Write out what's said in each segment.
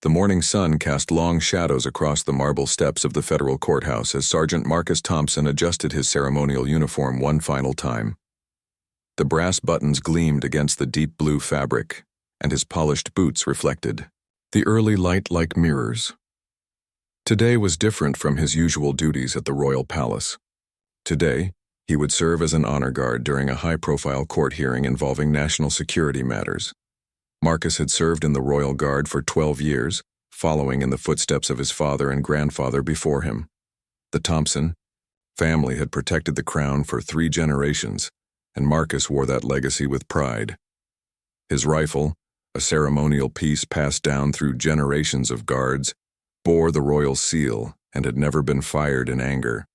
The morning sun cast long shadows across the marble steps of the federal courthouse as Sergeant Marcus Thompson adjusted his ceremonial uniform one final time. The brass buttons gleamed against the deep blue fabric, and his polished boots reflected the early light like mirrors. Today was different from his usual duties at the royal palace. Today, he would serve as an honor guard during a high-profile court hearing involving national security matters. Marcus had served in the Royal Guard for 12 years, following in the footsteps of his father and grandfather before him. The Thompson family had protected the crown for 3 generations, and Marcus wore that legacy with pride. His rifle, a ceremonial piece passed down through generations of guards, bore the royal seal and had never been fired in anger.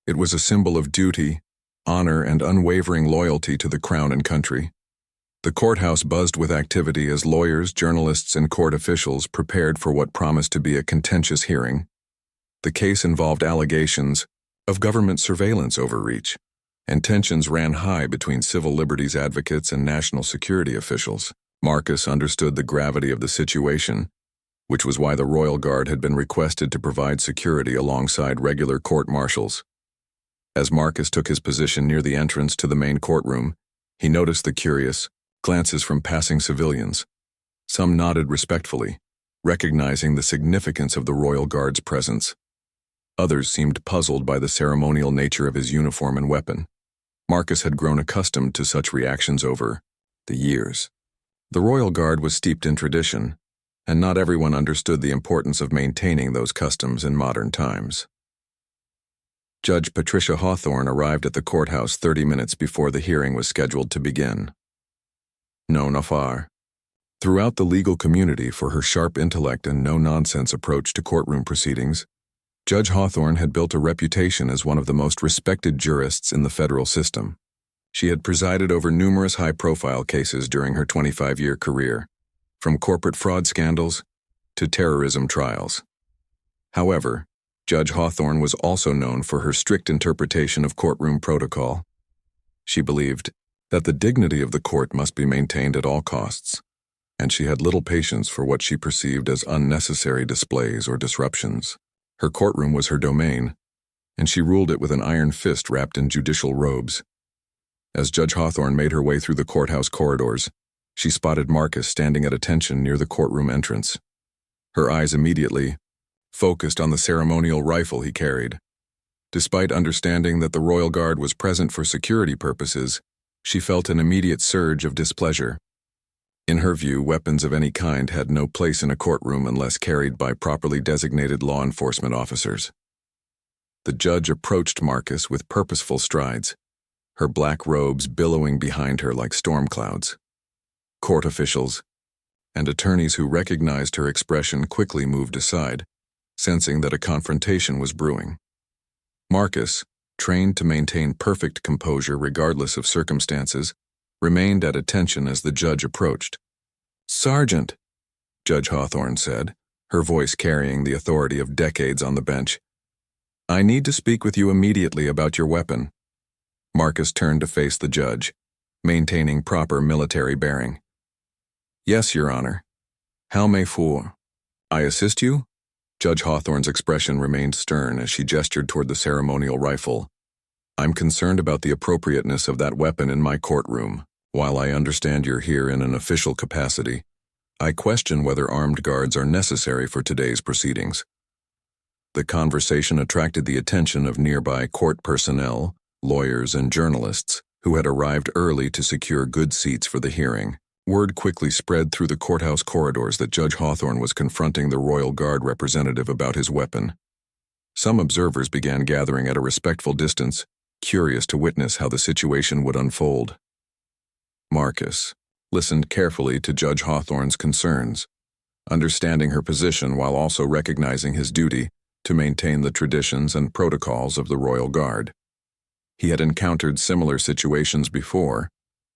It was a symbol of duty, honor, and unwavering loyalty to the crown and country. The courthouse buzzed with activity as lawyers, journalists, and court officials prepared for what promised to be a contentious hearing. The case involved allegations of government surveillance overreach, and tensions ran high between civil liberties advocates and national security officials. Marcus understood the gravity of the situation, which was why the Royal Guard had been requested to provide security alongside regular court marshals. As Marcus took his position near the entrance to the main courtroom, he noticed the curious glances from passing civilians. Some nodded respectfully, recognizing the significance of the Royal Guard's presence. Others seemed puzzled by the ceremonial nature of his uniform and weapon. Marcus had grown accustomed to such reactions over the years. The Royal Guard was steeped in tradition, and not everyone understood the importance of maintaining those customs in modern times. Judge Patricia Hawthorne arrived at the courthouse 30 minutes before the hearing was scheduled to begin. Known afar throughout the legal community for her sharp intellect and no-nonsense approach to courtroom proceedings, Judge Hawthorne had built a reputation as one of the most respected jurists in the federal system. She had presided over numerous high-profile cases during her 25-year career, from corporate fraud scandals to terrorism trials. However, Judge Hawthorne was also known for her strict interpretation of courtroom protocol. She believed that the dignity of the court must be maintained at all costs, and she had little patience for what she perceived as unnecessary displays or disruptions. Her courtroom was her domain, and she ruled it with an iron fist wrapped in judicial robes. As Judge Hawthorne made her way through the courthouse corridors, she spotted Marcus standing at attention near the courtroom entrance. Her eyes immediately focused on the ceremonial rifle he carried. Despite understanding that the Royal Guard was present for security purposes, she felt an immediate surge of displeasure. In her view, weapons of any kind had no place in a courtroom unless carried by properly designated law enforcement officers. The judge approached Marcus with purposeful strides, her black robes billowing behind her like storm clouds. Court officials and attorneys who recognized her expression quickly moved aside, sensing that a confrontation was brewing. Marcus, trained to maintain perfect composure regardless of circumstances, remained at attention as the judge approached. "Sergeant," Judge Hawthorne said, her voice carrying the authority of decades on the bench, "I need to speak with you immediately about your weapon." Marcus turned to face the judge, maintaining proper military bearing. "Yes, Your Honor. How may I assist you?" Judge Hawthorne's expression remained stern as she gestured toward the ceremonial rifle. "I'm concerned about the appropriateness of that weapon in my courtroom. While I understand you're here in an official capacity, I question whether armed guards are necessary for today's proceedings." The conversation attracted the attention of nearby court personnel, lawyers, and journalists who had arrived early to secure good seats for the hearing. Word quickly spread through the courthouse corridors that Judge Hawthorne was confronting the Royal Guard representative about his weapon. Some observers began gathering at a respectful distance, curious to witness how the situation would unfold. Marcus listened carefully to Judge Hawthorne's concerns, understanding her position while also recognizing his duty to maintain the traditions and protocols of the Royal Guard. He had encountered similar situations before,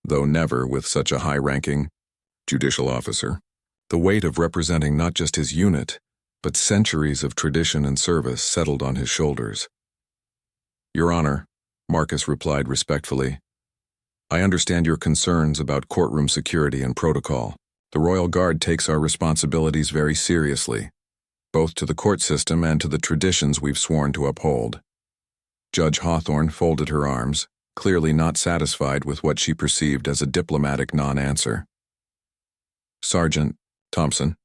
though never with such a high-ranking judicial officer. The weight of representing not just his unit, but centuries of tradition and service settled on his shoulders. "Your Honor," Marcus replied respectfully, "I understand your concerns about courtroom security and protocol. The Royal Guard takes our responsibilities very seriously, both to the court system and to the traditions we've sworn to uphold. Judge Hawthorne folded her arms, clearly not satisfied with what she perceived as a diplomatic non-answer. Sergeant Thompson,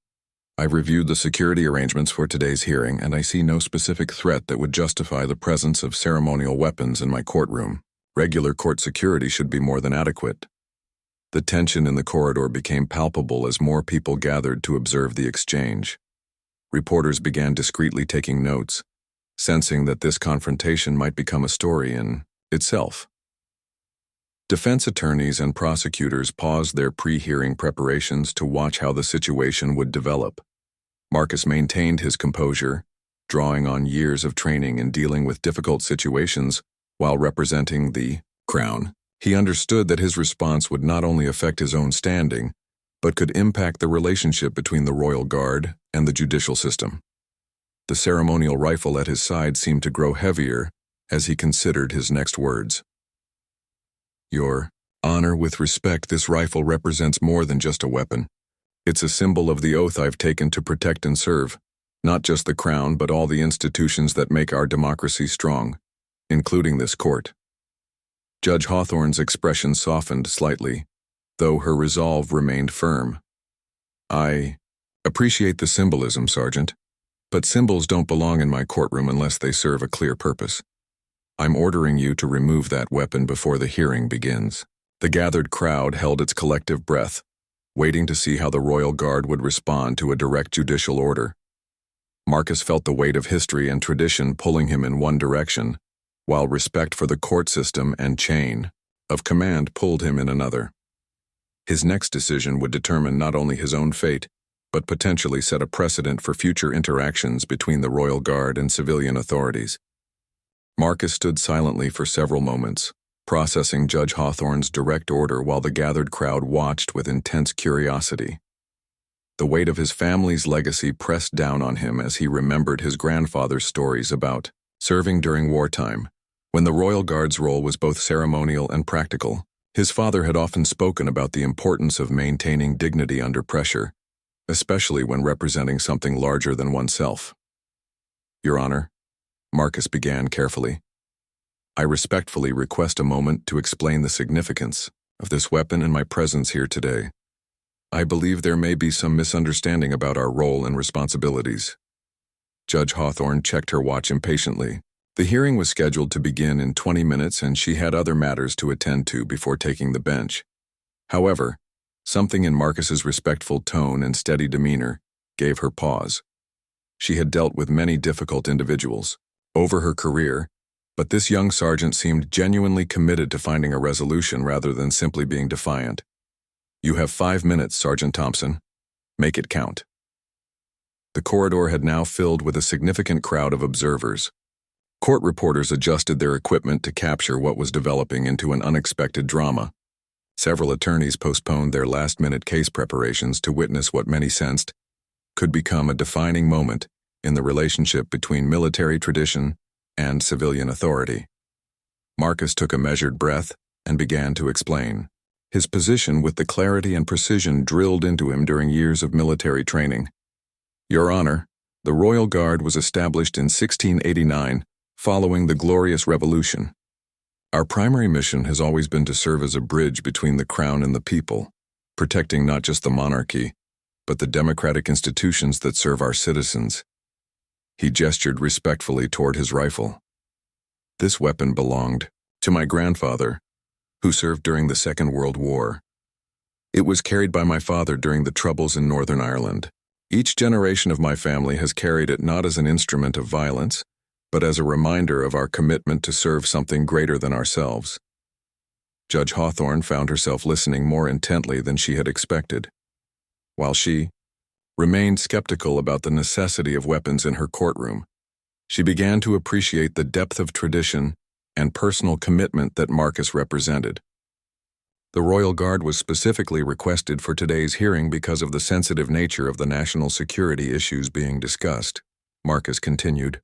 I've reviewed the security arrangements for today's hearing, and I see no specific threat that would justify the presence of ceremonial weapons in my courtroom. Regular court security should be more than adequate. The tension in the corridor became palpable as more people gathered to observe the exchange. Reporters began discreetly taking notes, sensing that this confrontation might become a story in itself. Defense attorneys and prosecutors paused their pre-hearing preparations to watch how the situation would develop. Marcus maintained his composure, drawing on years of training in dealing with difficult situations while representing the Crown. He understood that his response would not only affect his own standing, but could impact the relationship between the Royal Guard and the judicial system. The ceremonial rifle at his side seemed to grow heavier as he considered his next words. Your Honor, with respect, this rifle represents more than just a weapon. It's a symbol of the oath I've taken to protect and serve, not just the Crown, but all the institutions that make our democracy strong, including this court. Judge Hawthorne's expression softened slightly, though her resolve remained firm. I appreciate the symbolism, Sergeant, but symbols don't belong in my courtroom unless they serve a clear purpose. I'm ordering you to remove that weapon before the hearing begins. The gathered crowd held its collective breath, waiting to see how the Royal Guard would respond to a direct judicial order. Marcus felt the weight of history and tradition pulling him in one direction, while respect for the court system and chain of command pulled him in another. His next decision would determine not only his own fate, but potentially set a precedent for future interactions between the Royal Guard and civilian authorities. Marcus stood silently for several moments, processing Judge Hawthorne's direct order while the gathered crowd watched with intense curiosity. The weight of his family's legacy pressed down on him as he remembered his grandfather's stories about serving during wartime, when the Royal Guard's role was both ceremonial and practical. His father had often spoken about the importance of maintaining dignity under pressure, especially when representing something larger than oneself. Your Honor, Marcus began carefully, I respectfully request a moment to explain the significance of this weapon and my presence here today. I believe there may be some misunderstanding about our role and responsibilities. Judge Hawthorne checked her watch impatiently. The hearing was scheduled to begin in 20 minutes and she had other matters to attend to before taking the bench. However, something in Marcus's respectful tone and steady demeanor gave her pause. She had dealt with many difficult individuals over her career, but this young sergeant seemed genuinely committed to finding a resolution rather than simply being defiant. You have 5 minutes, Sergeant Thompson. Make it count. The corridor had now filled with a significant crowd of observers. Court reporters adjusted their equipment to capture what was developing into an unexpected drama. Several attorneys postponed their last-minute case preparations to witness what many sensed could become a defining moment in the relationship between military tradition and civilian authority. Marcus took a measured breath and began to explain his position with the clarity and precision drilled into him during years of military training. Your Honor, the Royal Guard was established in 1689 following the Glorious Revolution. Our primary mission has always been to serve as a bridge between the Crown and the people, protecting not just the monarchy, but the democratic institutions that serve our citizens. He gestured respectfully toward his rifle. This weapon belonged to my grandfather, who served during the Second World War. It was carried by my father during the Troubles in Northern Ireland. Each generation of my family has carried it not as an instrument of violence, but as a reminder of our commitment to serve something greater than ourselves. Judge Hawthorne found herself listening more intently than she had expected. While she remained skeptical about the necessity of weapons in her courtroom, she began to appreciate the depth of tradition and personal commitment that Marcus represented. The Royal Guard was specifically requested for today's hearing because of the sensitive nature of the national security issues being discussed. Marcus continued,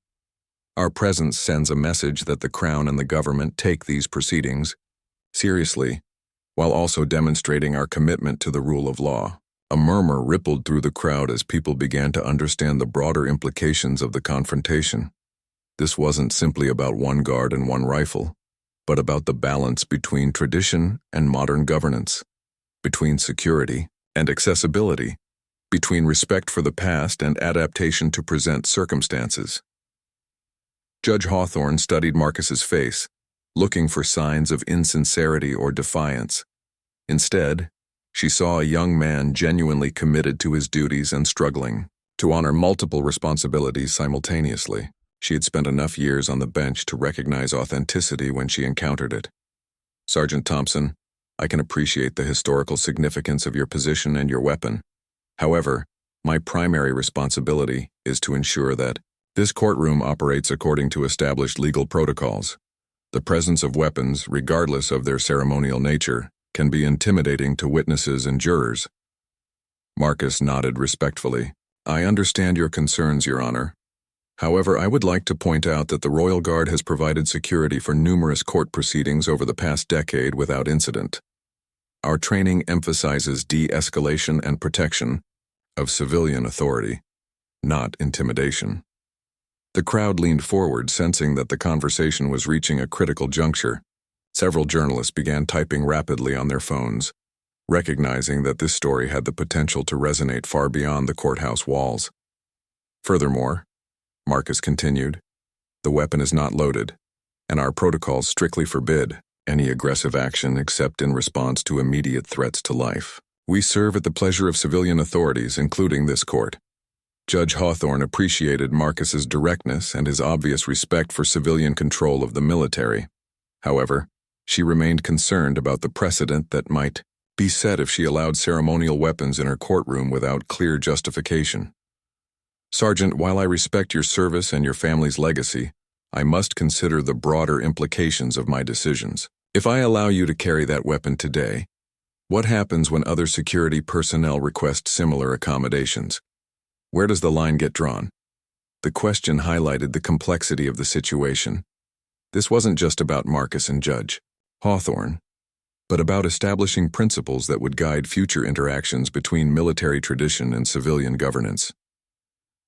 Our presence sends a message that the Crown and the government take these proceedings seriously, while also demonstrating our commitment to the rule of law. A murmur rippled through the crowd as people began to understand the broader implications of the confrontation. This wasn't simply about one guard and one rifle, but about the balance between tradition and modern governance, between security and accessibility, between respect for the past and adaptation to present circumstances. Judge Hawthorne studied Marcus's face, looking for signs of insincerity or defiance. Instead, she saw a young man genuinely committed to his duties and struggling to honor multiple responsibilities simultaneously. She had spent enough years on the bench to recognize authenticity when she encountered it. Sergeant Thompson, I can appreciate the historical significance of your position and your weapon. However, my primary responsibility is to ensure that this courtroom operates according to established legal protocols. The presence of weapons, regardless of their ceremonial nature, can be intimidating to witnesses and jurors. Marcus nodded respectfully. I understand your concerns, Your Honor. However, I would like to point out that the Royal Guard has provided security for numerous court proceedings over the past decade without incident. Our training emphasizes de-escalation and protection of civilian authority, not intimidation. The crowd leaned forward, sensing that the conversation was reaching a critical juncture. Several journalists began typing rapidly on their phones, recognizing that this story had the potential to resonate far beyond the courthouse walls. Furthermore, Marcus continued, the weapon is not loaded, and our protocols strictly forbid any aggressive action except in response to immediate threats to life. We serve at the pleasure of civilian authorities, including this court. Judge Hawthorne appreciated Marcus's directness and his obvious respect for civilian control of the military. However, she remained concerned about the precedent that might be set if she allowed ceremonial weapons in her courtroom without clear justification. Sergeant, while I respect your service and your family's legacy, I must consider the broader implications of my decisions. If I allow you to carry that weapon today, what happens when other security personnel request similar accommodations? Where does the line get drawn? The question highlighted the complexity of the situation. This wasn't just about Marcus and Judge Hawthorne, but about establishing principles that would guide future interactions between military tradition and civilian governance.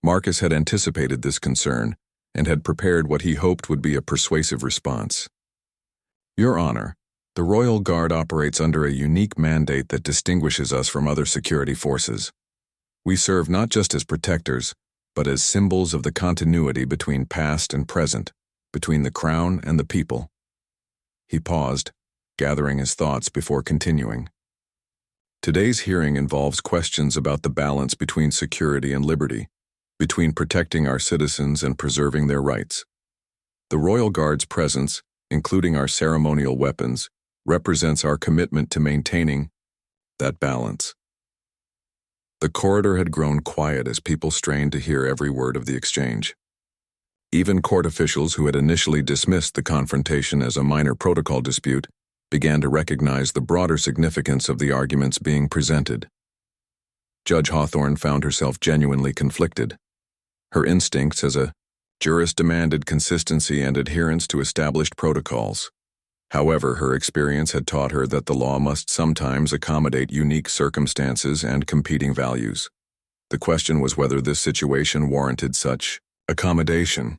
Marcus had anticipated this concern and had prepared what he hoped would be a persuasive response. Your Honor, the Royal Guard operates under a unique mandate that distinguishes us from other security forces. We serve not just as protectors, but as symbols of the continuity between past and present, between the Crown and the people. He paused, gathering his thoughts before continuing. Today's hearing involves questions about the balance between security and liberty, between protecting our citizens and preserving their rights. The Royal Guard's presence, including our ceremonial weapons, represents our commitment to maintaining that balance. The corridor had grown quiet as people strained to hear every word of the exchange. Even court officials who had initially dismissed the confrontation as a minor protocol dispute began to recognize the broader significance of the arguments being presented. Judge Hawthorne found herself genuinely conflicted. Her instincts as a jurist demanded consistency and adherence to established protocols. However, her experience had taught her that the law must sometimes accommodate unique circumstances and competing values. The question was whether this situation warranted such accommodation.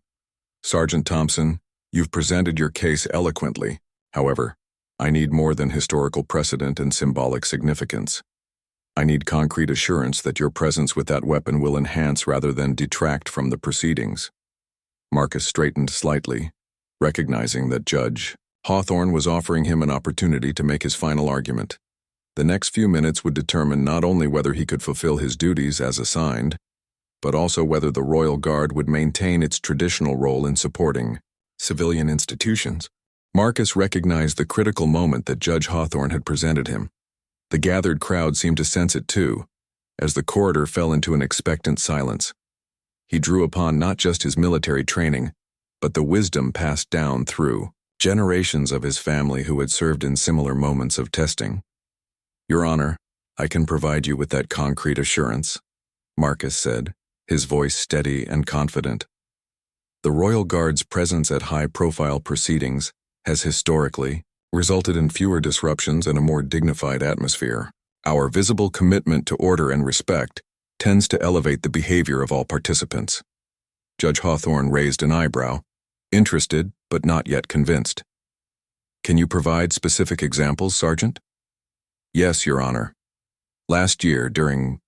Sergeant Thompson, you've presented your case eloquently. However, I need more than historical precedent and symbolic significance. I need concrete assurance that your presence with that weapon will enhance rather than detract from the proceedings. Marcus straightened slightly, recognizing that Judge Hawthorne was offering him an opportunity to make his final argument. The next few minutes would determine not only whether he could fulfill his duties as assigned, but also whether the Royal Guard would maintain its traditional role in supporting civilian institutions. Marcus recognized the critical moment that Judge Hawthorne had presented him. The gathered crowd seemed to sense it too, as the corridor fell into an expectant silence. He drew upon not just his military training, but the wisdom passed down through generations of his family who had served in similar moments of testing. Your Honor, I can provide you with that concrete assurance, Marcus said, his voice steady and confident. The Royal Guard's presence at high-profile proceedings has historically resulted in fewer disruptions and a more dignified atmosphere. Our visible commitment to order and respect tends to elevate the behavior of all participants. Judge Hawthorne raised an eyebrow, interested but not yet convinced. Can you provide specific examples, Sergeant? Yes, Your Honor. Last year, during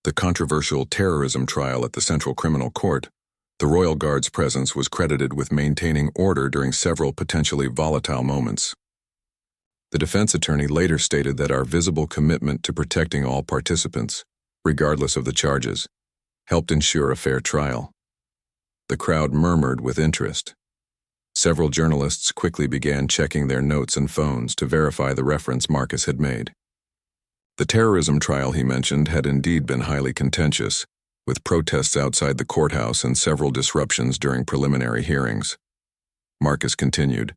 the controversial terrorism trial at the Central Criminal Court, the Royal Guard's presence was credited with maintaining order during several potentially volatile moments. The defense attorney later stated that our visible commitment to protecting all participants, regardless of the charges, helped ensure a fair trial. The crowd murmured with interest. Several journalists quickly began checking their notes and phones to verify the reference Marcus had made. The terrorism trial he mentioned had indeed been highly contentious, with protests outside the courthouse and several disruptions during preliminary hearings. Marcus continued,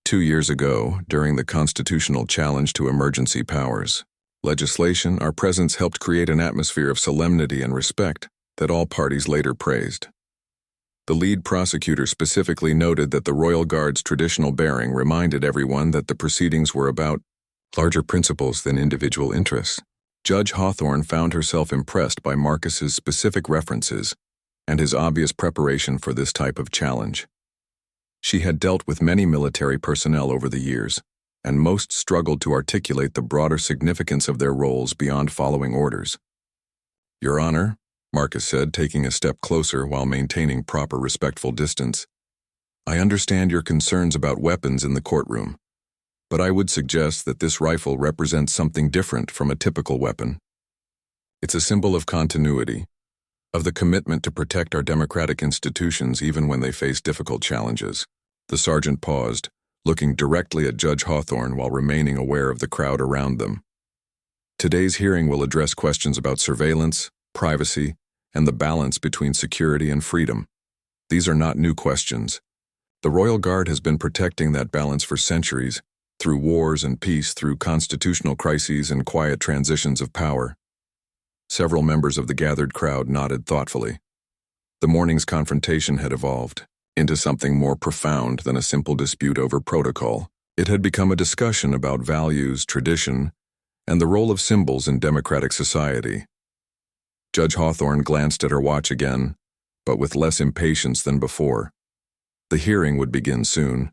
2 years ago, during the constitutional challenge to emergency powers legislation, our presence helped create an atmosphere of solemnity and respect that all parties later praised. The lead prosecutor specifically noted that the Royal Guard's traditional bearing reminded everyone that the proceedings were about larger principles than individual interests. Judge Hawthorne found herself impressed by Marcus's specific references and his obvious preparation for this type of challenge. She had dealt with many military personnel over the years, and most struggled to articulate the broader significance of their roles beyond following orders. Your Honor, Marcus said, taking a step closer while maintaining proper respectful distance, I understand your concerns about weapons in the courtroom, but I would suggest that this rifle represents something different from a typical weapon. It's a symbol of continuity, of the commitment to protect our democratic institutions even when they face difficult challenges. The sergeant paused, looking directly at Judge Hawthorne while remaining aware of the crowd around them. Today's hearing will address questions about surveillance, privacy, and the balance between security and freedom. These are not new questions. The Royal Guard has been protecting that balance for centuries, through wars and peace, through constitutional crises and quiet transitions of power. Several members of the gathered crowd nodded thoughtfully. The morning's confrontation had evolved into something more profound than a simple dispute over protocol. It had become a discussion about values, tradition, and the role of symbols in democratic society. Judge Hawthorne glanced at her watch again, but with less impatience than before. The hearing would begin soon,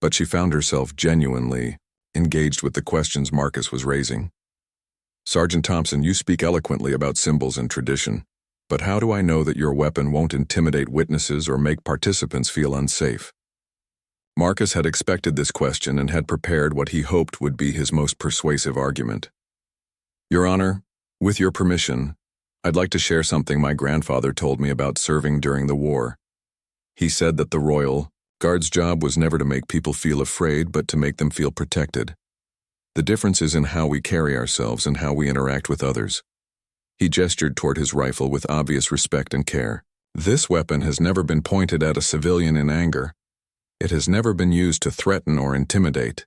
but she found herself genuinely engaged with the questions Marcus was raising. Sergeant Thompson, you speak eloquently about symbols and tradition, but how do I know that your weapon won't intimidate witnesses or make participants feel unsafe? Marcus had expected this question and had prepared what he hoped would be his most persuasive argument. Your Honor, with your permission, I'd like to share something my grandfather told me about serving during the war. He said that the Royal Guard's job was never to make people feel afraid, but to make them feel protected. The difference is in how we carry ourselves and how we interact with others. He gestured toward his rifle with obvious respect and care. This weapon has never been pointed at a civilian in anger. It has never been used to threaten or intimidate.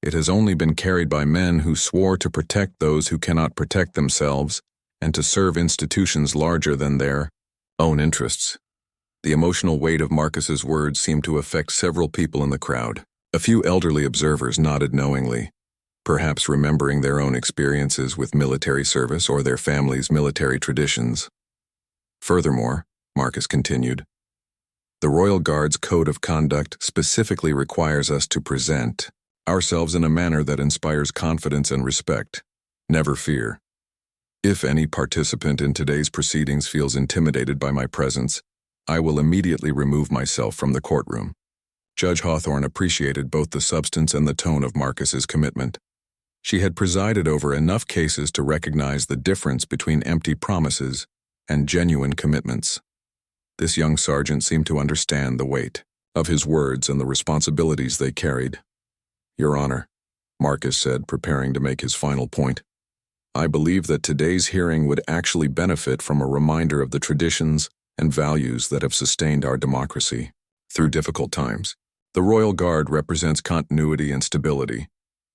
It has only been carried by men who swore to protect those who cannot protect themselves and to serve institutions larger than their own interests. The emotional weight of Marcus's words seemed to affect several people in the crowd. A few elderly observers nodded knowingly, perhaps remembering their own experiences with military service or their family's military traditions. Furthermore, Marcus continued, the Royal Guard's Code of Conduct specifically requires us to present ourselves in a manner that inspires confidence and respect, never fear. If any participant in today's proceedings feels intimidated by my presence, I will immediately remove myself from the courtroom. Judge Hawthorne appreciated both the substance and the tone of Marcus's commitment. She had presided over enough cases to recognize the difference between empty promises and genuine commitments. This young sergeant seemed to understand the weight of his words and the responsibilities they carried. Your Honor, Marcus said, preparing to make his final point, I believe that today's hearing would actually benefit from a reminder of the traditions and values that have sustained our democracy through difficult times. The Royal Guard represents continuity and stability,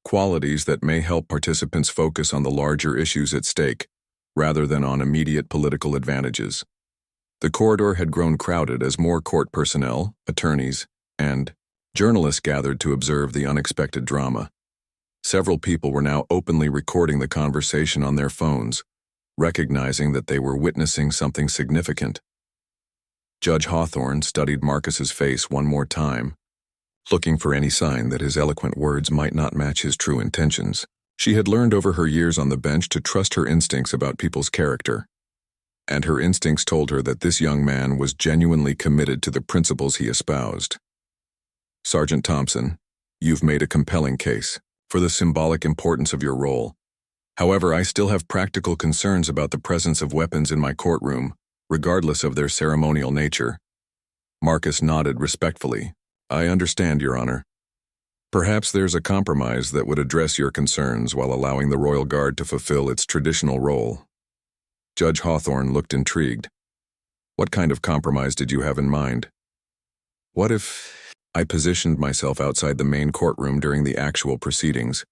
qualities that may help participants focus on the larger issues at stake, rather than on immediate political advantages. The corridor had grown crowded as more court personnel, attorneys, and journalists gathered to observe the unexpected drama. Several people were now openly recording the conversation on their phones, recognizing that they were witnessing something significant. Judge Hawthorne studied Marcus's face one more time, looking for any sign that his eloquent words might not match his true intentions. She had learned over her years on the bench to trust her instincts about people's character, and her instincts told her that this young man was genuinely committed to the principles he espoused. Sergeant Thompson, you've made a compelling case for the symbolic importance of your role. However, I still have practical concerns about the presence of weapons in my courtroom, regardless of their ceremonial nature. Marcus nodded respectfully. I understand, Your Honor. Perhaps there's a compromise that would address your concerns while allowing the Royal Guard to fulfill its traditional role. Judge Hawthorne looked intrigued. What kind of compromise did you have in mind? What if I positioned myself outside the main courtroom during the actual proceedings,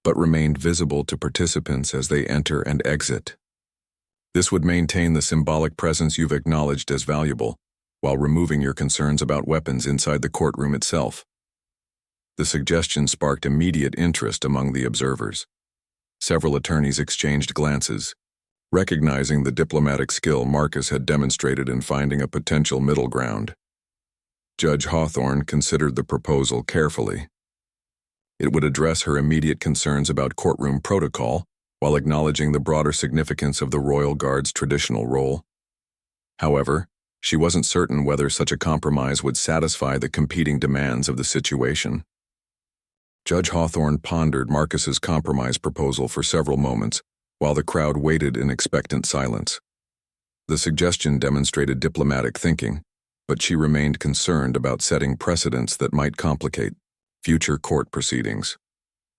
but remained visible to participants as they enter and exit? This would maintain the symbolic presence you've acknowledged as valuable, while removing your concerns about weapons inside the courtroom itself. The suggestion sparked immediate interest among the observers. Several attorneys exchanged glances, recognizing the diplomatic skill Marcus had demonstrated in finding a potential middle ground. Judge Hawthorne considered the proposal carefully. It would address her immediate concerns about courtroom protocol, while acknowledging the broader significance of the Royal Guard's traditional role. However, she wasn't certain whether such a compromise would satisfy the competing demands of the situation. Judge Hawthorne pondered Marcus's compromise proposal for several moments, while the crowd waited in expectant silence. The suggestion demonstrated diplomatic thinking, but she remained concerned about setting precedents that might complicate future court proceedings.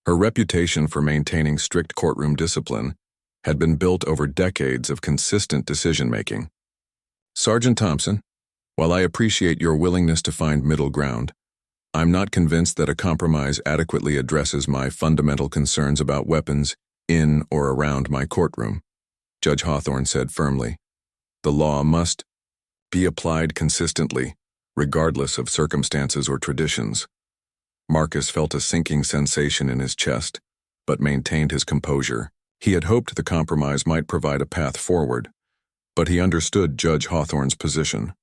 Her reputation for maintaining strict courtroom discipline had been built over decades of consistent decision-making. Sergeant Thompson, while I appreciate your willingness to find middle ground, I'm not convinced that a compromise adequately addresses my fundamental concerns about weapons in or around my courtroom, Judge Hawthorne said firmly. The law must be applied consistently, regardless of circumstances or traditions. Marcus felt a sinking sensation in his chest, but maintained his composure. He had hoped the compromise might provide a path forward, but he understood Judge Hawthorne's position.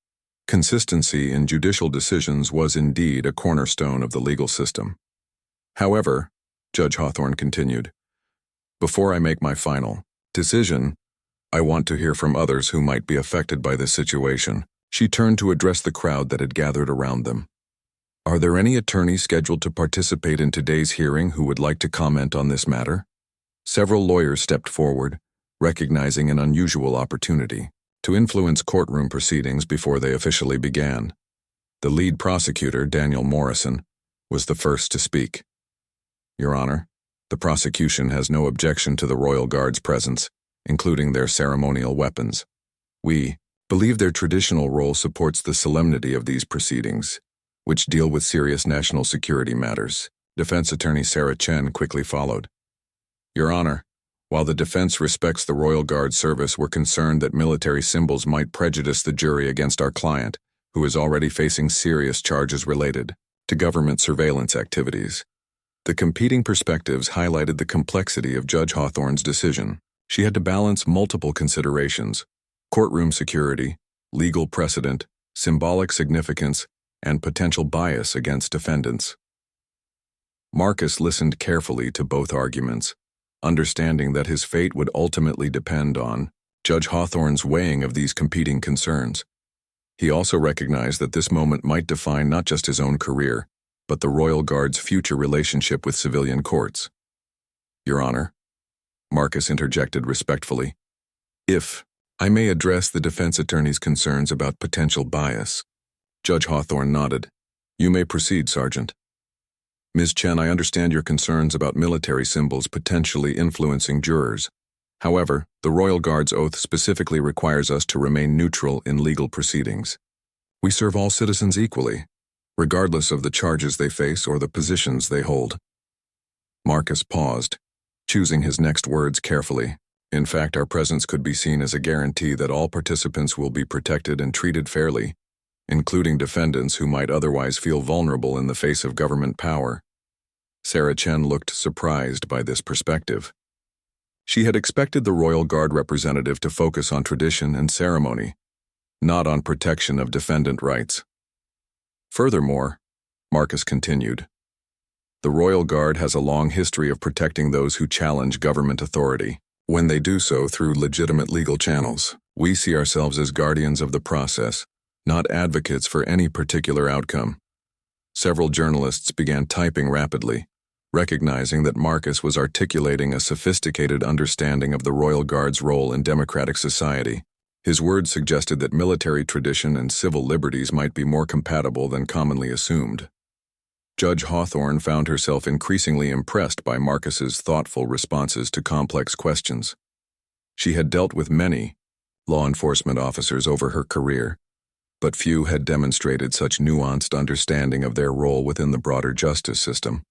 Consistency in judicial decisions was indeed a cornerstone of the legal system. However, Judge Hawthorne continued, before I make my final decision, I want to hear from others who might be affected by this situation. She turned to address the crowd that had gathered around them. Are there any attorneys scheduled to participate in today's hearing who would like to comment on this matter? Several lawyers stepped forward, recognizing an unusual opportunity to influence courtroom proceedings before they officially began. The lead prosecutor, Daniel Morrison, was the first to speak. Your Honor, the prosecution has no objection to the Royal Guard's presence, including their ceremonial weapons. We believe their traditional role supports the solemnity of these proceedings, which deal with serious national security matters. Defense attorney Sarah Chen quickly followed. Your Honor, while the defense respects the Royal Guard service, we're concerned that military symbols might prejudice the jury against our client, who is already facing serious charges related to government surveillance activities. The competing perspectives highlighted the complexity of Judge Hawthorne's decision. She had to balance multiple considerations: courtroom security, legal precedent, symbolic significance, and potential bias against defendants. Marcus listened carefully to both arguments, understanding that his fate would ultimately depend on Judge Hawthorne's weighing of these competing concerns. He also recognized that this moment might define not just his own career, but the Royal Guard's future relationship with civilian courts. Your Honor, Marcus interjected respectfully, if I may address the defense attorney's concerns about potential bias. Judge Hawthorne nodded. You may proceed, Sergeant. Ms. Chen, I understand your concerns about military symbols potentially influencing jurors. However, the Royal Guard's oath specifically requires us to remain neutral in legal proceedings. We serve all citizens equally, regardless of the charges they face or the positions they hold. Marcus paused, choosing his next words carefully. In fact, our presence could be seen as a guarantee that all participants will be protected and treated fairly, including defendants who might otherwise feel vulnerable in the face of government power. Sarah Chen looked surprised by this perspective. She had expected the Royal Guard representative to focus on tradition and ceremony, not on protection of defendant rights. Furthermore, Marcus continued, the Royal Guard has a long history of protecting those who challenge government authority. When they do so through legitimate legal channels, we see ourselves as guardians of the process, not advocates for any particular outcome. Several journalists began typing rapidly, recognizing that Marcus was articulating a sophisticated understanding of the Royal Guard's role in democratic society. His words suggested that military tradition and civil liberties might be more compatible than commonly assumed. Judge Hawthorne found herself increasingly impressed by Marcus's thoughtful responses to complex questions. She had dealt with many law enforcement officers over her career, but few had demonstrated such nuanced understanding of their role within the broader justice system.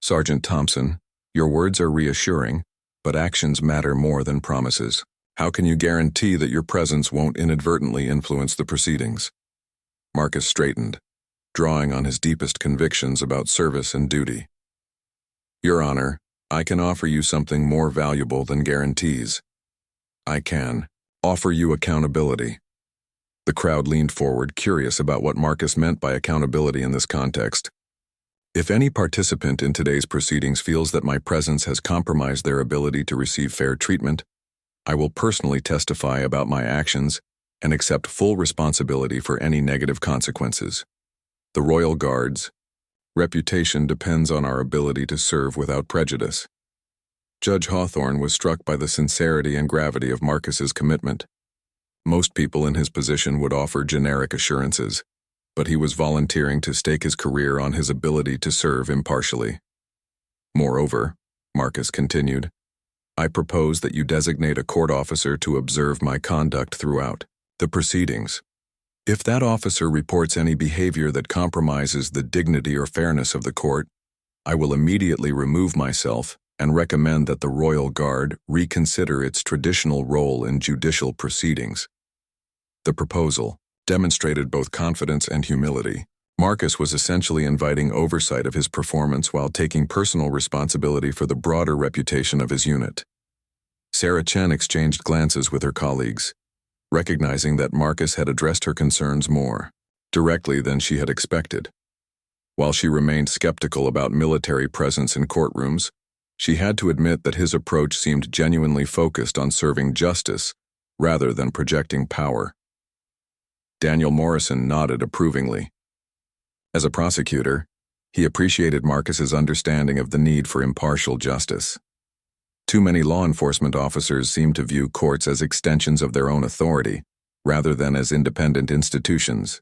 Sergeant Thompson, your words are reassuring, but actions matter more than promises. How can you guarantee that your presence won't inadvertently influence the proceedings? Marcus straightened, drawing on his deepest convictions about service and duty. Your Honor, I can offer you something more valuable than guarantees. I can offer you accountability. The crowd leaned forward, curious about what Marcus meant by accountability in this context. If any participant in today's proceedings feels that my presence has compromised their ability to receive fair treatment, I will personally testify about my actions and accept full responsibility for any negative consequences. The Royal Guard's reputation depends on our ability to serve without prejudice. Judge Hawthorne was struck by the sincerity and gravity of Marcus's commitment. Most people in his position would offer generic assurances, but he was volunteering to stake his career on his ability to serve impartially. Moreover, Marcus continued, I propose that you designate a court officer to observe my conduct throughout the proceedings. If that officer reports any behavior that compromises the dignity or fairness of the court, I will immediately remove myself and recommend that the Royal Guard reconsider its traditional role in judicial proceedings. The proposal demonstrated both confidence and humility. Marcus was essentially inviting oversight of his performance while taking personal responsibility for the broader reputation of his unit. Sarah Chen exchanged glances with her colleagues, recognizing that Marcus had addressed her concerns more directly than she had expected. While she remained skeptical about military presence in courtrooms, she had to admit that his approach seemed genuinely focused on serving justice rather than projecting power. Daniel Morrison nodded approvingly. As a prosecutor, he appreciated Marcus's understanding of the need for impartial justice. Too many law enforcement officers seem to view courts as extensions of their own authority, rather than as independent institutions.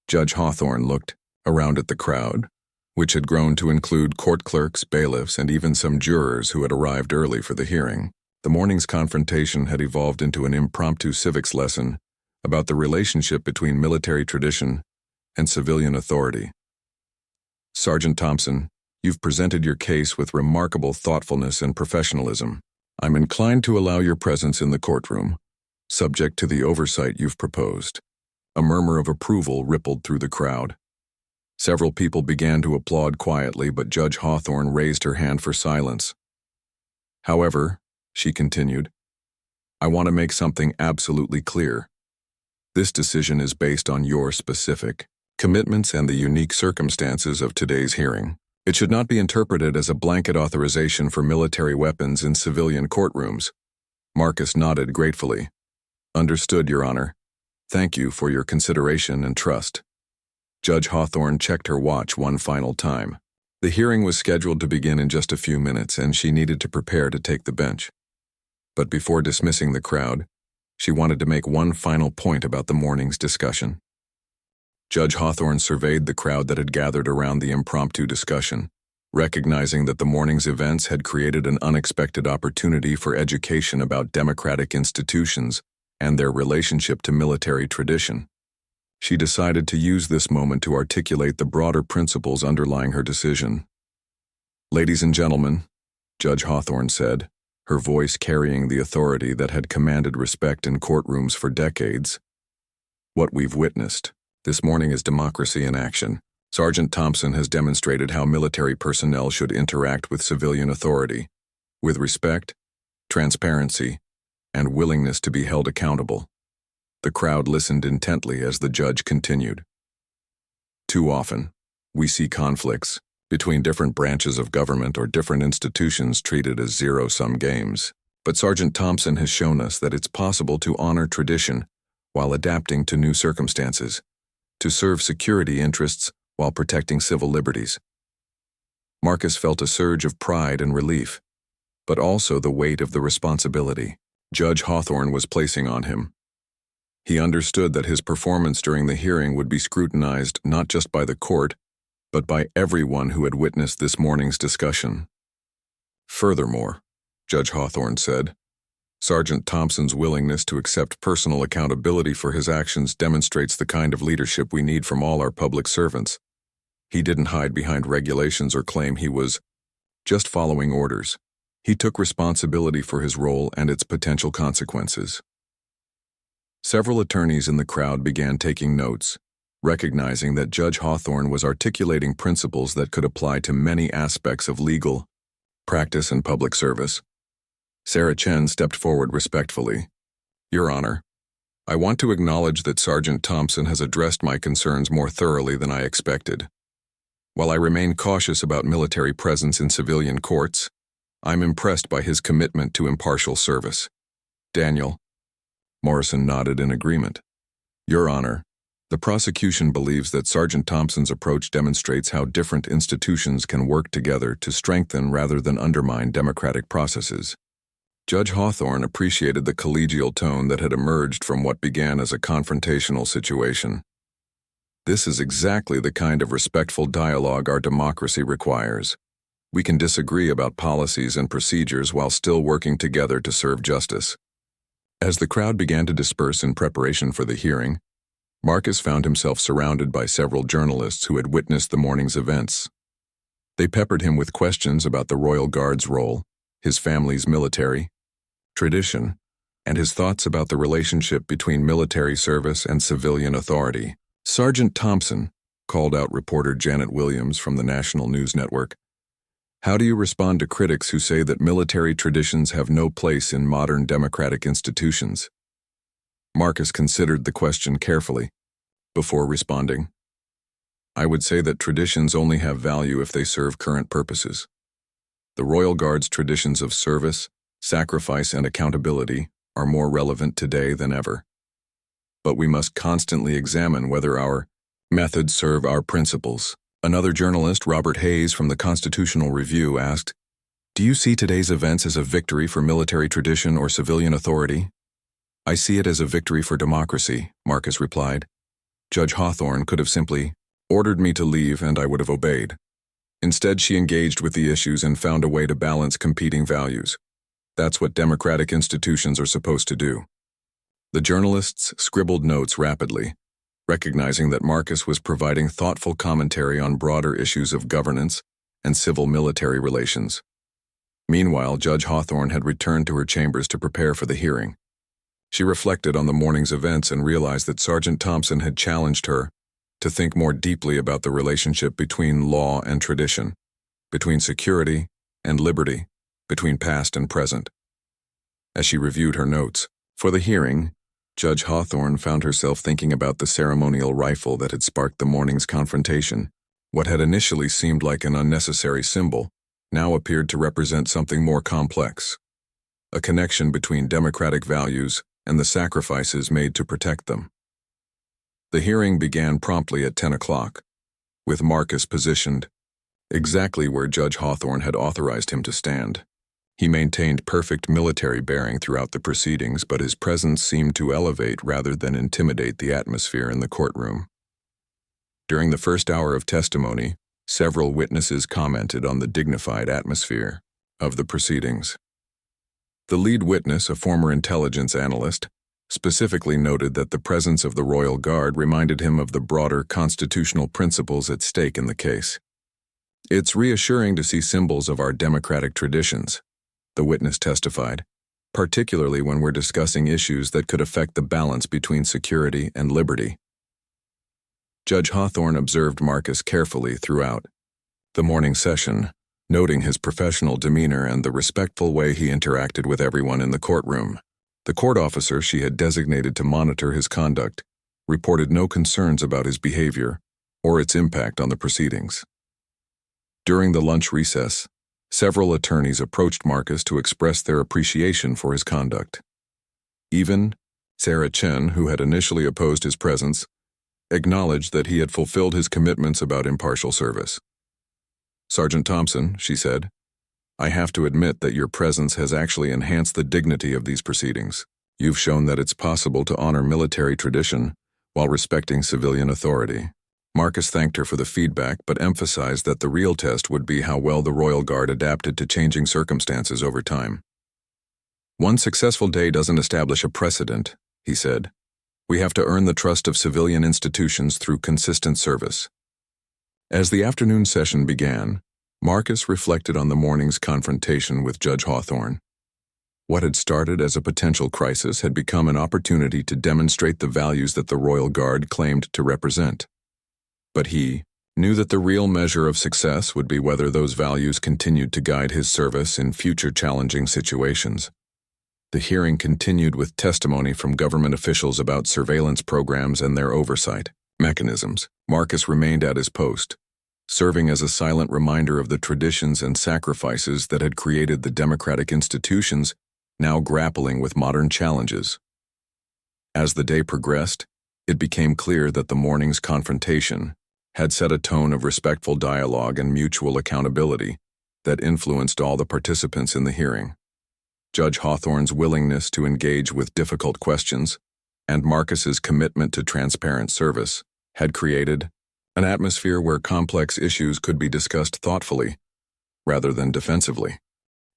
Judge Hawthorne looked around at the crowd, which had grown to include court clerks, bailiffs, and even some jurors who had arrived early for the hearing. The morning's confrontation had evolved into an impromptu civics lesson about the relationship between military tradition and civilian authority. Sergeant Thompson, you've presented your case with remarkable thoughtfulness and professionalism. I'm inclined to allow your presence in the courtroom, subject to the oversight you've proposed. A murmur of approval rippled through the crowd. Several people began to applaud quietly, but Judge Hawthorne raised her hand for silence. However, she continued, I want to make something absolutely clear. This decision is based on your specific commitments and the unique circumstances of today's hearing. It should not be interpreted as a blanket authorization for military weapons in civilian courtrooms. Marcus nodded gratefully. Understood, Your Honor. Thank you for your consideration and trust. Judge Hawthorne checked her watch one final time. The hearing was scheduled to begin in just a few minutes, and she needed to prepare to take the bench. But before dismissing the crowd, she wanted to make one final point about the morning's discussion. Judge Hawthorne surveyed the crowd that had gathered around the impromptu discussion, recognizing that the morning's events had created an unexpected opportunity for education about democratic institutions and their relationship to military tradition. She decided to use this moment to articulate the broader principles underlying her decision. Ladies and gentlemen, Judge Hawthorne said, her voice carrying the authority that had commanded respect in courtrooms for decades. What we've witnessed this morning is democracy in action. Sergeant Thompson has demonstrated how military personnel should interact with civilian authority, with respect, transparency, and willingness to be held accountable. The crowd listened intently as the judge continued. Too often, we see conflicts between different branches of government or different institutions treated as zero-sum games. But Sergeant Thompson has shown us that it's possible to honor tradition while adapting to new circumstances, to serve security interests while protecting civil liberties. Marcus felt a surge of pride and relief, but also the weight of the responsibility Judge Hawthorne was placing on him. He understood that his performance during the hearing would be scrutinized not just by the court, but by everyone who had witnessed this morning's discussion. Furthermore, Judge Hawthorne said, Sergeant Thompson's willingness to accept personal accountability for his actions demonstrates the kind of leadership we need from all our public servants. He didn't hide behind regulations or claim he was just following orders. He took responsibility for his role and its potential consequences. Several attorneys in the crowd began taking notes, recognizing that Judge Hawthorne was articulating principles that could apply to many aspects of legal practice and public service. Sarah Chen stepped forward respectfully. Your Honor, I want to acknowledge that Sergeant Thompson has addressed my concerns more thoroughly than I expected. While I remain cautious about military presence in civilian courts, I'm impressed by his commitment to impartial service. Daniel. Morrison nodded in agreement. Your Honor, the prosecution believes that Sergeant Thompson's approach demonstrates how different institutions can work together to strengthen rather than undermine democratic processes. Judge Hawthorne appreciated the collegial tone that had emerged from what began as a confrontational situation. This is exactly the kind of respectful dialogue our democracy requires. We can disagree about policies and procedures while still working together to serve justice. As the crowd began to disperse in preparation for the hearing, Marcus found himself surrounded by several journalists who had witnessed the morning's events. They peppered him with questions about the Royal Guard's role, his family's military tradition, and his thoughts about the relationship between military service and civilian authority. Sergeant Thompson, called out reporter Janet Williams from the National News Network, how do you respond to critics who say that military traditions have no place in modern democratic institutions? Marcus considered the question carefully before responding. I would say that traditions only have value if they serve current purposes. The Royal Guard's traditions of service, sacrifice, and accountability are more relevant today than ever. But we must constantly examine whether our methods serve our principles. Another journalist, Robert Hayes from the Constitutional Review, asked, do you see today's events as a victory for military tradition or civilian authority? I see it as a victory for democracy, Marcus replied. Judge Hawthorne could have simply ordered me to leave and I would have obeyed. Instead, she engaged with the issues and found a way to balance competing values. That's what democratic institutions are supposed to do. The journalists scribbled notes rapidly, recognizing that Marcus was providing thoughtful commentary on broader issues of governance and civil-military relations. Meanwhile, Judge Hawthorne had returned to her chambers to prepare for the hearing. She reflected on the morning's events and realized that Sergeant Thompson had challenged her to think more deeply about the relationship between law and tradition, between security and liberty, between past and present. As she reviewed her notes for the hearing, Judge Hawthorne found herself thinking about the ceremonial rifle that had sparked the morning's confrontation. What had initially seemed like an unnecessary symbol now appeared to represent something more complex, a connection between democratic values and the sacrifices made to protect them. The hearing began promptly at 10 o'clock, with Marcus positioned exactly where Judge Hawthorne had authorized him to stand. He maintained perfect military bearing throughout the proceedings, but his presence seemed to elevate rather than intimidate the atmosphere in the courtroom. During the first hour of testimony, several witnesses commented on the dignified atmosphere of the proceedings. The lead witness, a former intelligence analyst, specifically noted that the presence of the Royal Guard reminded him of the broader constitutional principles at stake in the case. It's reassuring to see symbols of our democratic traditions, the witness testified, particularly when we're discussing issues that could affect the balance between security and liberty. Judge Hawthorne observed Marcus carefully throughout the morning session, noting his professional demeanor and the respectful way he interacted with everyone in the courtroom. The court officer she had designated to monitor his conduct reported no concerns about his behavior or its impact on the proceedings. During the lunch recess, several attorneys approached Marcus to express their appreciation for his conduct. Even Sarah Chen, who had initially opposed his presence, acknowledged that he had fulfilled his commitments about impartial service. "Sergeant Thompson," she said, "I have to admit that your presence has actually enhanced the dignity of these proceedings. You've shown that it's possible to honor military tradition while respecting civilian authority." Marcus thanked her for the feedback but emphasized that the real test would be how well the Royal Guard adapted to changing circumstances over time. "One successful day doesn't establish a precedent," he said. "We have to earn the trust of civilian institutions through consistent service." As the afternoon session began, Marcus reflected on the morning's confrontation with Judge Hawthorne. What had started as a potential crisis had become an opportunity to demonstrate the values that the Royal Guard claimed to represent. But he knew that the real measure of success would be whether those values continued to guide his service in future challenging situations. The hearing continued with testimony from government officials about surveillance programs and their oversight mechanisms. Marcus remained at his post, serving as a silent reminder of the traditions and sacrifices that had created the democratic institutions now grappling with modern challenges. As the day progressed, it became clear that the morning's confrontation had set a tone of respectful dialogue and mutual accountability that influenced all the participants in the hearing. Judge Hawthorne's willingness to engage with difficult questions and Marcus's commitment to transparent service had created an atmosphere where complex issues could be discussed thoughtfully rather than defensively.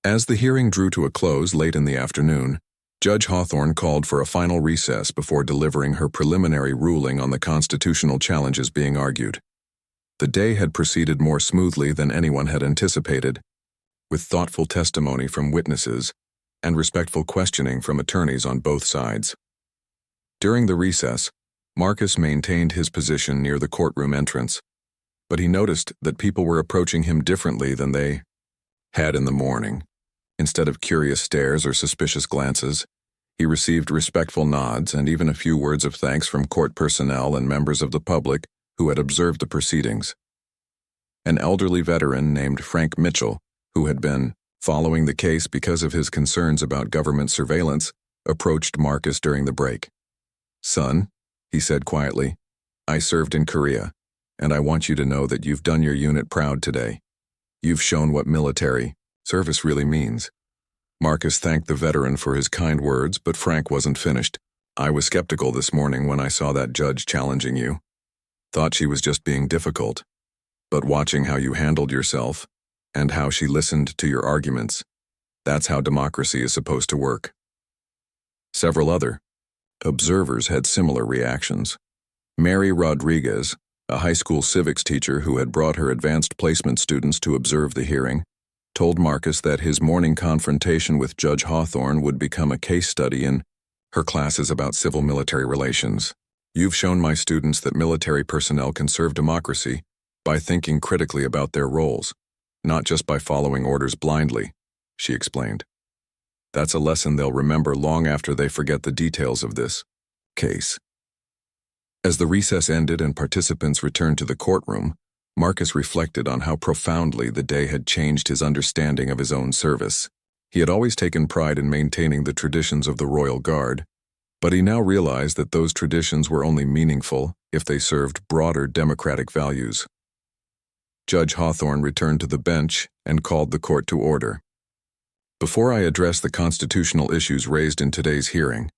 As the hearing drew to a close late in the afternoon, Judge Hawthorne called for a final recess before delivering her preliminary ruling on the constitutional challenges being argued. The day had proceeded more smoothly than anyone had anticipated, with thoughtful testimony from witnesses and respectful questioning from attorneys on both sides. During the recess, Marcus maintained his position near the courtroom entrance, but he noticed that people were approaching him differently than they had in the morning. Instead of curious stares or suspicious glances, he received respectful nods and even a few words of thanks from court personnel and members of the public who had observed the proceedings. An elderly veteran named Frank Mitchell, who had been following the case because of his concerns about government surveillance, approached Marcus during the break. "Son," he said quietly, "I served in Korea, and I want you to know that you've done your unit proud today. You've shown what military service really means." Marcus thanked the veteran for his kind words, but Frank wasn't finished. "I was skeptical this morning when I saw that judge challenging you. Thought she was just being difficult. But watching how you handled yourself, and how she listened to your arguments, that's how democracy is supposed to work." Several other observers had similar reactions. Mary Rodriguez, a high school civics teacher who had brought her advanced placement students to observe the hearing, told Marcus that his morning confrontation with Judge Hawthorne would become a case study in her classes about civil-military relations. "You've shown my students that military personnel can serve democracy by thinking critically about their roles, not just by following orders blindly," she explained. "That's a lesson they'll remember long after they forget the details of this case." As the recess ended and participants returned to the courtroom, Marcus reflected on how profoundly the day had changed his understanding of his own service. He had always taken pride in maintaining the traditions of the Royal Guard, but he now realized that those traditions were only meaningful if they served broader democratic values. Judge Hawthorne returned to the bench and called the court to order. "Before I address the constitutional issues raised in today's hearing,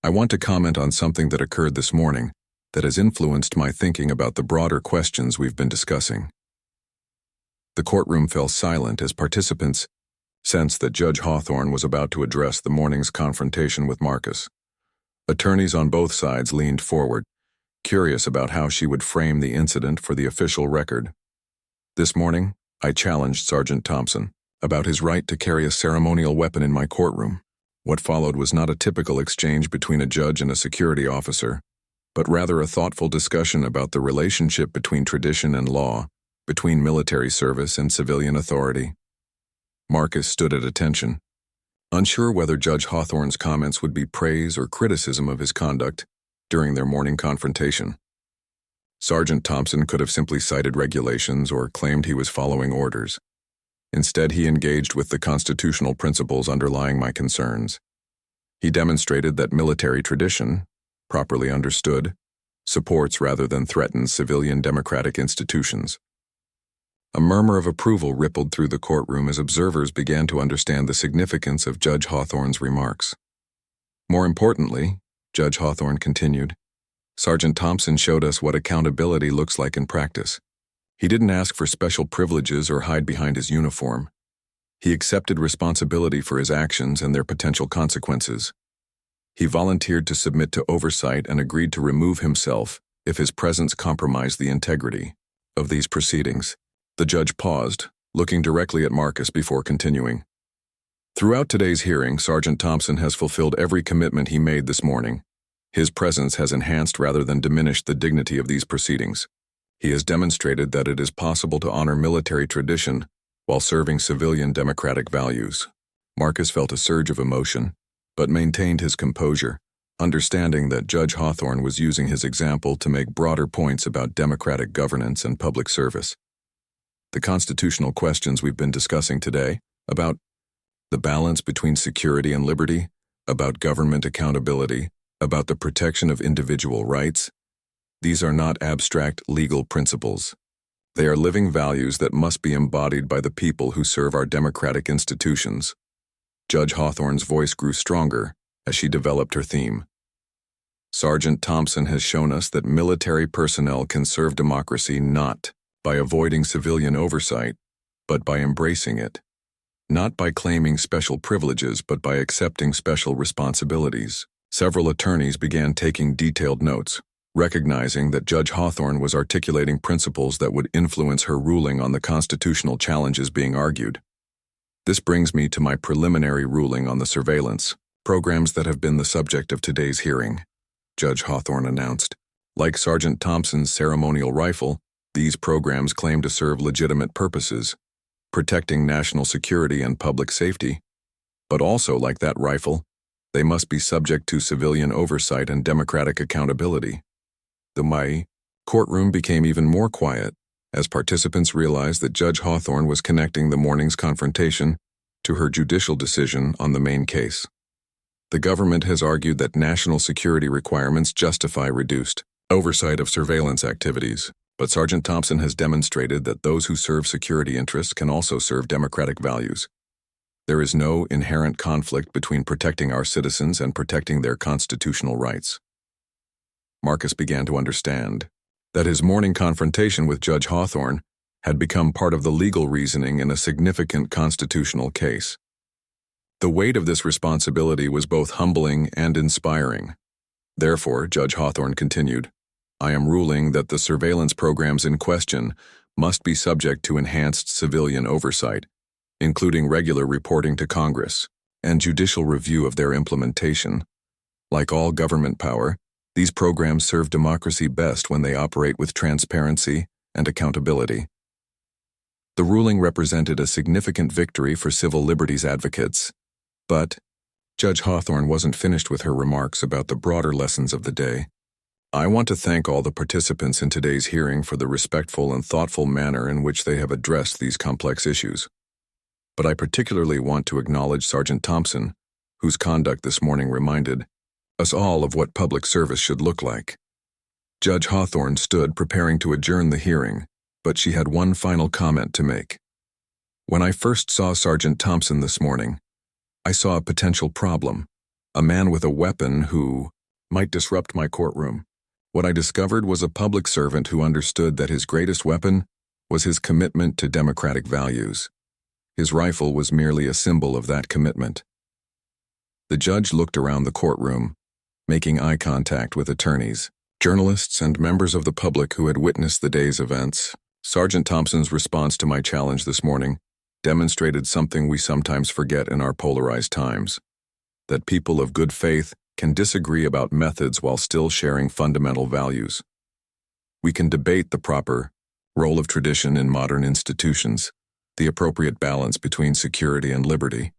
I want to comment on something that occurred this morning that has influenced my thinking about the broader questions we've been discussing." The courtroom fell silent as participants sensed that Judge Hawthorne was about to address the morning's confrontation with Marcus. Attorneys on both sides leaned forward, curious about how she would frame the incident for the official record. "This morning, I challenged Sergeant Thompson about his right to carry a ceremonial weapon in my courtroom. What followed was not a typical exchange between a judge and a security officer, but rather a thoughtful discussion about the relationship between tradition and law, between military service and civilian authority. Marcus stood at attention, unsure whether Judge Hawthorne's comments would be praise or criticism of his conduct during their morning confrontation. Sergeant Thompson could have simply cited regulations or claimed he was following orders. Instead, he engaged with the constitutional principles underlying my concerns. He demonstrated that military tradition, properly understood, supports rather than threatens civilian democratic institutions. A murmur of approval rippled through the courtroom as observers began to understand the significance of Judge Hawthorne's remarks. More importantly, Judge Hawthorne continued, Sergeant Thompson showed us what accountability looks like in practice. He didn't ask for special privileges or hide behind his uniform. He accepted responsibility for his actions and their potential consequences. He volunteered to submit to oversight and agreed to remove himself if his presence compromised the integrity of these proceedings. The judge paused, looking directly at Marcus before continuing. Throughout today's hearing, Sergeant Thompson has fulfilled every commitment he made this morning. His presence has enhanced rather than diminished the dignity of these proceedings. He has demonstrated that it is possible to honor military tradition while serving civilian democratic values. Marcus felt a surge of emotion, but maintained his composure, understanding that Judge Hawthorne was using his example to make broader points about democratic governance and public service. The constitutional questions we've been discussing today, about the balance between security and liberty, about government accountability, about the protection of individual rights, these are not abstract legal principles. They are living values that must be embodied by the people who serve our democratic institutions. Judge Hawthorne's voice grew stronger as she developed her theme. Sergeant Thompson has shown us that military personnel can serve democracy not by avoiding civilian oversight, but by embracing it. Not by claiming special privileges, but by accepting special responsibilities. Several attorneys began taking detailed notes, recognizing that Judge Hawthorne was articulating principles that would influence her ruling on the constitutional challenges being argued. This brings me to my preliminary ruling on the surveillance programs that have been the subject of today's hearing, Judge Hawthorne announced. Like Sergeant Thompson's ceremonial rifle, these programs claim to serve legitimate purposes, protecting national security and public safety. But also, like that rifle, they must be subject to civilian oversight and democratic accountability. The courtroom became even more quiet as participants realized that Judge Hawthorne was connecting the morning's confrontation to her judicial decision on the main case. The government has argued that national security requirements justify reduced oversight of surveillance activities, but Sergeant Thompson has demonstrated that those who serve security interests can also serve democratic values. There is no inherent conflict between protecting our citizens and protecting their constitutional rights. Marcus began to understand that his morning confrontation with Judge Hawthorne had become part of the legal reasoning in a significant constitutional case. The weight of this responsibility was both humbling and inspiring. Therefore, Judge Hawthorne continued, I am ruling that the surveillance programs in question must be subject to enhanced civilian oversight, including regular reporting to Congress and judicial review of their implementation. Like all government power, these programs serve democracy best when they operate with transparency and accountability. The ruling represented a significant victory for civil liberties advocates, but Judge Hawthorne wasn't finished with her remarks about the broader lessons of the day. I want to thank all the participants in today's hearing for the respectful and thoughtful manner in which they have addressed these complex issues. But I particularly want to acknowledge Sergeant Thompson, whose conduct this morning reminded us all of what public service should look like. Judge Hawthorne stood preparing to adjourn the hearing, but she had one final comment to make. When I first saw Sergeant Thompson this morning, I saw a potential problem, a man with a weapon who might disrupt my courtroom. What I discovered was a public servant who understood that his greatest weapon was his commitment to democratic values. His rifle was merely a symbol of that commitment. The judge looked around the courtroom, making eye contact with attorneys, journalists, and members of the public who had witnessed the day's events. Sergeant Thompson's response to my challenge this morning demonstrated something we sometimes forget in our polarized times, that people of good faith can disagree about methods while still sharing fundamental values. We can debate the proper role of tradition in modern institutions, the appropriate balance between security and liberty,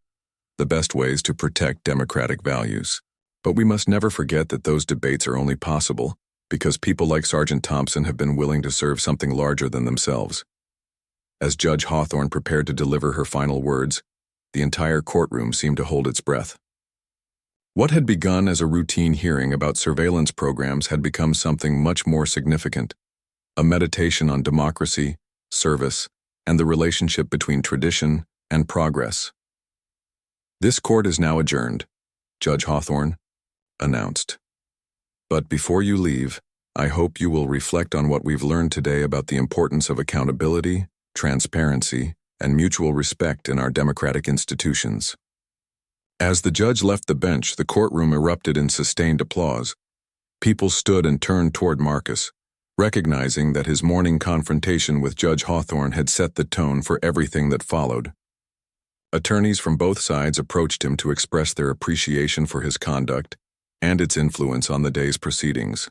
the best ways to protect democratic values. But we must never forget that those debates are only possible because people like Sergeant Thompson have been willing to serve something larger than themselves. As Judge Hawthorne prepared to deliver her final words, the entire courtroom seemed to hold its breath. What had begun as a routine hearing about surveillance programs had become something much more significant, a meditation on democracy, service, and the relationship between tradition and progress. This court is now adjourned, Judge Hawthorne announced. But before you leave, I hope you will reflect on what we've learned today about the importance of accountability, transparency, and mutual respect in our democratic institutions. As the judge left the bench, the courtroom erupted in sustained applause. People stood and turned toward Marcus, recognizing that his morning confrontation with Judge Hawthorne had set the tone for everything that followed. Attorneys from both sides approached him to express their appreciation for his conduct and its influence on the day's proceedings.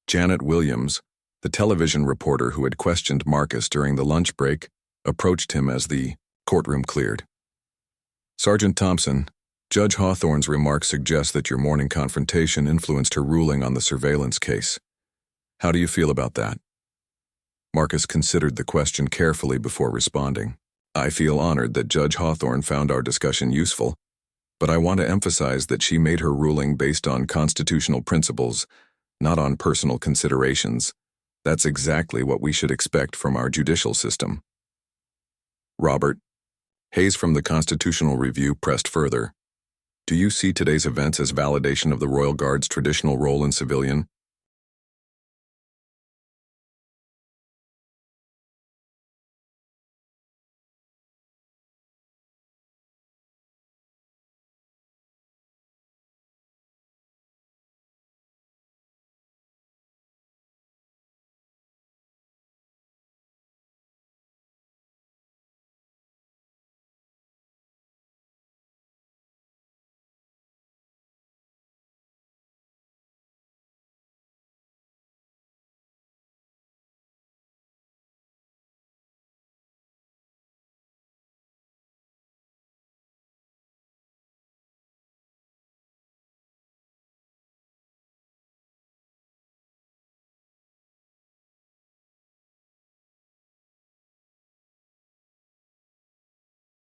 Janet Williams, the television reporter who had questioned Marcus during the lunch break, approached him as the courtroom cleared. Sergeant Thompson, Judge Hawthorne's remarks suggest that your morning confrontation influenced her ruling on the surveillance case. How do you feel about that? Marcus considered the question carefully before responding. I feel honored that Judge Hawthorne found our discussion useful, but I want to emphasize that she made her ruling based on constitutional principles, not on personal considerations. That's exactly what we should expect from our judicial system. Robert Hayes from the Constitutional Review pressed further. Do you see today's events as validation of the Royal Guard's traditional role in civilian